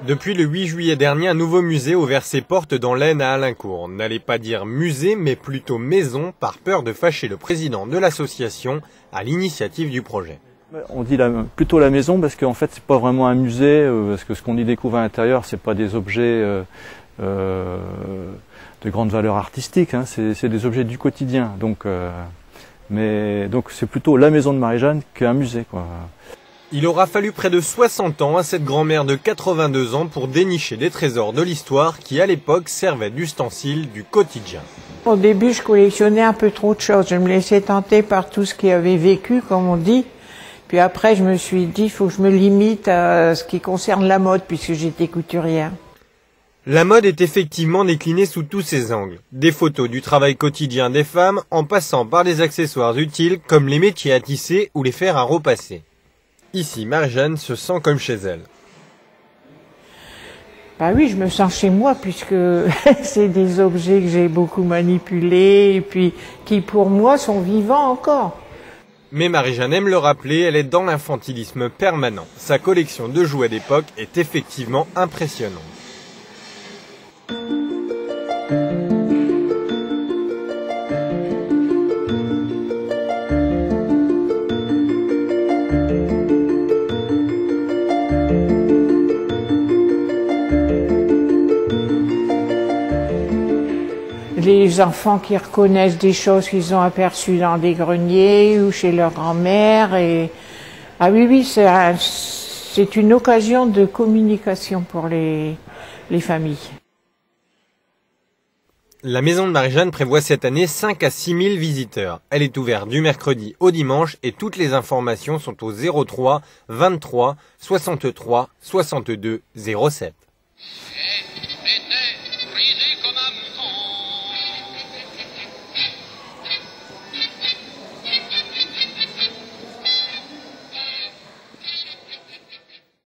Depuis le 8 juillet dernier, un nouveau musée a ouvert ses portes dans l'Aisne à Alincourt. N'allez pas dire musée, mais plutôt maison, par peur de fâcher le président de l'association à l'initiative du projet. On dit plutôt la maison parce qu'en fait c'est pas vraiment un musée, parce que ce qu'on y découvre à l'intérieur c'est pas des objets de grande valeur artistique, hein, c'est des objets du quotidien. Donc c'est plutôt la maison de Marie-Jeanne qu'un musée, quoi. Il aura fallu près de 60 ans à cette grand-mère de 82 ans pour dénicher des trésors de l'histoire qui, à l'époque, servaient d'ustensiles du quotidien. Au début, je collectionnais un peu trop de choses. Je me laissais tenter par tout ce qui avait vécu, comme on dit. Puis après, je me suis dit, il faut que je me limite à ce qui concerne la mode, puisque j'étais couturière. La mode est effectivement déclinée sous tous ses angles. Des photos du travail quotidien des femmes, en passant par les accessoires utiles, comme les métiers à tisser ou les fers à repasser. Ici, Marie-Jeanne se sent comme chez elle. Bah oui, je me sens chez moi puisque c'est des objets que j'ai beaucoup manipulés et puis qui pour moi sont vivants encore. Mais Marie-Jeanne aime le rappeler, elle est dans l'infantilisme permanent. Sa collection de jouets d'époque est effectivement impressionnante. Les enfants qui reconnaissent des choses qu'ils ont aperçues dans des greniers ou chez leur grand-mère. Ah oui, c'est une occasion de communication pour les familles. La maison de Marie-Jeanne prévoit cette année 5 à 6 000 visiteurs. Elle est ouverte du mercredi au dimanche et toutes les informations sont au 03 23 63 62 07.